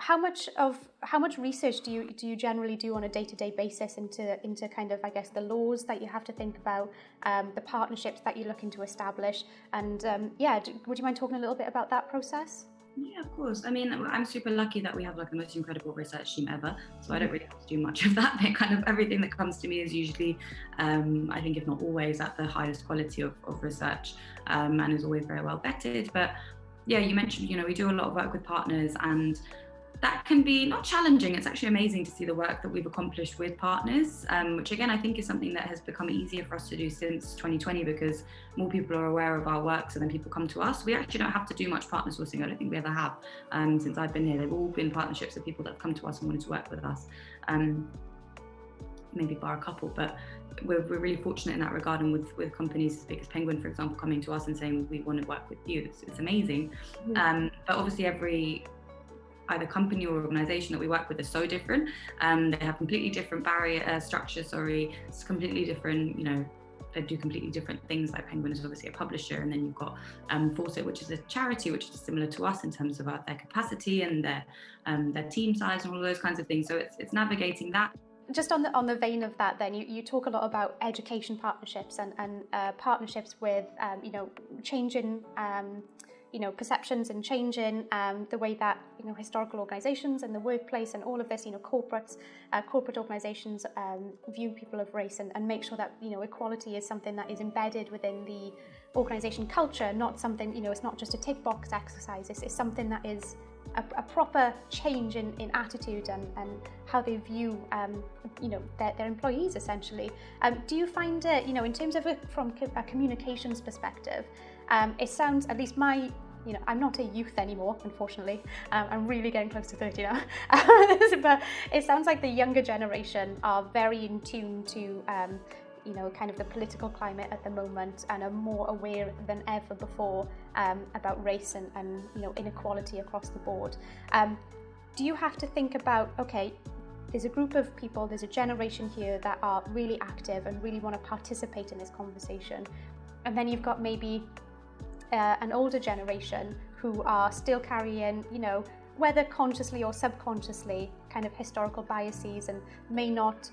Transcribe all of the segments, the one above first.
how much research do you generally do on a day-to-day basis into kind of, I guess, the laws that you have to think about, the partnerships that you're looking to establish, and would you mind talking a little bit about that process? Yeah, of course. I mean, I'm super lucky that we have like the most incredible research team ever. So I don't really have to do much of that. But kind of everything that comes to me is usually, I think, if not always, at the highest quality of research, and is always very well vetted. But yeah, you mentioned, we do a lot of work with partners, and that can be not challenging. It's actually amazing to see the work that we've accomplished with partners, which again, I think is something that has become easier for us to do since 2020, because more people are aware of our work, so then people come to us. We actually don't have to do much partner sourcing. I don't think we ever have. Since I've been here, they've all been partnerships of people that have come to us and wanted to work with us. Maybe bar a couple, but we're really fortunate in that regard. And with companies as big as Penguin, for example, coming to us and saying, we want to work with you, it's amazing. But obviously every either company or organization that we work with is so different. They have completely different barrier structures, it's completely different, they do completely different things. Like Penguin is obviously a publisher, and then you've got Fawcett, which is a charity, which is similar to us in terms of their capacity and their team size and all of those kinds of things. So it's navigating that. Just on the vein of that, then you talk a lot about education partnerships and partnerships with changing perceptions and changing the way that historical organizations and the workplace and all of this, corporate organizations view people of race, and make sure that equality is something that is embedded within the organization culture, not something, it's not just a tick box exercise. It's something that is a proper change in attitude and how they view their employees, essentially. Do you find it, in terms of from a communications perspective, it sounds, at least I'm not a youth anymore, unfortunately. I'm really getting close to 30 now. But it sounds like the younger generation are very in tune to kind of the political climate at the moment, and are more aware than ever before about race and inequality across the board. Do you have to think about, okay, there's a group of people, there's a generation here that are really active and really want to participate in this conversation, and then you've got maybe an older generation who are still carrying, whether consciously or subconsciously, kind of historical biases, and may not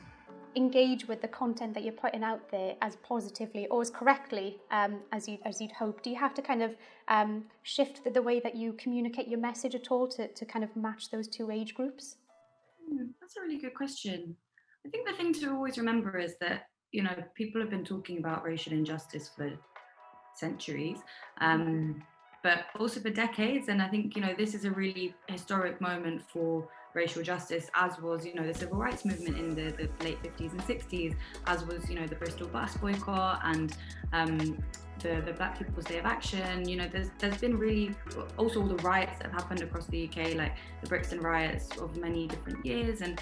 engage with the content that you're putting out there as positively or as correctly as you'd hope. Do you have to kind of shift the way that you communicate your message at all to kind of match those two age groups? That's a really good question. I think the thing to always remember is that, people have been talking about racial injustice for centuries, but also for decades. And I think, this is a really historic moment for racial justice, as was, the civil rights movement in the late 50s and 60s, as was, the Bristol bus boycott and the Black People's Day of Action. There's been really also all the riots that have happened across the UK, like the Brixton riots of many different years. And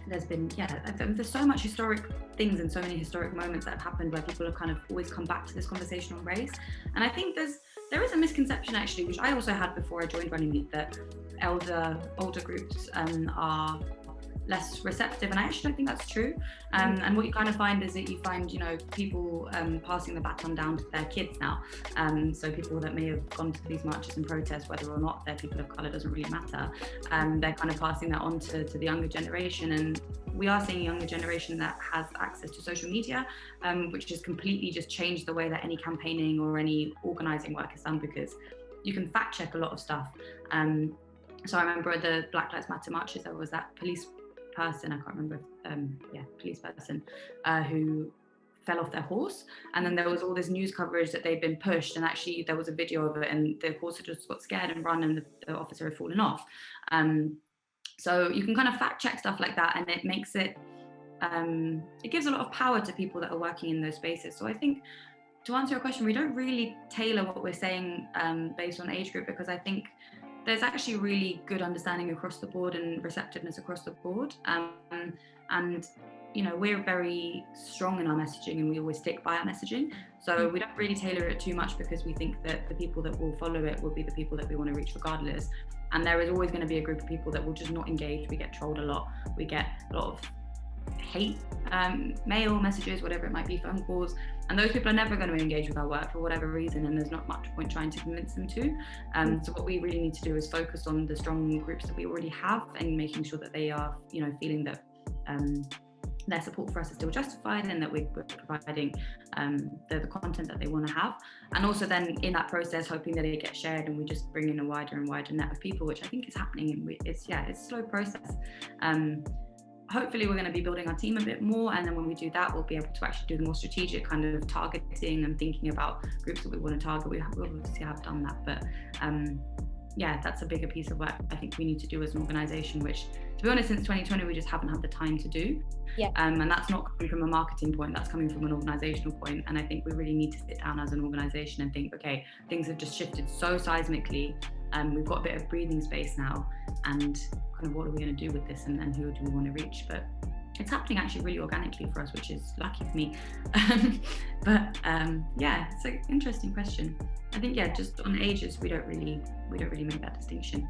there's been, there's so much historic things and so many historic moments that have happened where people have kind of always come back to this conversation on race. And I think there is a misconception, actually, which I also had before I joined Runnymede, that older groups are less receptive, and I actually don't think that's true. And what you kind of find is that you find, people passing the baton down to their kids now. So people that may have gone to these marches and protests, whether or not they're people of colour doesn't really matter. They're kind of passing that on to the younger generation, and we are seeing a younger generation that has access to social media, which has completely just changed the way that any campaigning or any organising work is done, because you can fact check a lot of stuff. So I remember at the Black Lives Matter marches, there was that police person, I can't remember, police person who fell off their horse, and then there was all this news coverage that they'd been pushed, and actually there was a video of it, and the horse had just got scared and run, and the officer had fallen off. So you can kind of fact check stuff like that, and it makes it gives a lot of power to people that are working in those spaces. So I think, to answer your question, we don't really tailor what we're saying based on age group, because I think there's actually really good understanding across the board and receptiveness across the board. And we're very strong in our messaging, and we always stick by our messaging. So we don't really tailor it too much, because we think that the people that will follow it will be the people that we want to reach regardless. And there is always going to be a group of people that will just not engage. We get trolled a lot. We get a lot of hate mail messages, whatever it might be, phone calls, and those people are never going to engage with our work for whatever reason, and there's not much point trying to convince them to. So what we really need to do is focus on the strong groups that we already have and making sure that they are, feeling that their support for us is still justified, and that we're providing the content that they want to have. And also then in that process, hoping that it gets shared and we just bring in a wider and wider net of people, which I think is happening. And it's a slow process. Hopefully we're going to be building our team a bit more, and then when we do that, we'll be able to actually do the more strategic kind of targeting and thinking about groups that we want to target. We'll obviously have done that, but that's a bigger piece of work I think we need to do as an organisation, which, to be honest, since 2020 we just haven't had the time to do. And that's not coming from a marketing point, that's coming from an organisational point. And I think we really need to sit down as an organisation and think, okay, things have just shifted so seismically, we've got a bit of breathing space now, and kind of what are we going to do with this, and who do we want to reach? But it's happening actually really organically for us, which is lucky for me. It's an interesting question. I think just on ages we don't really make that distinction.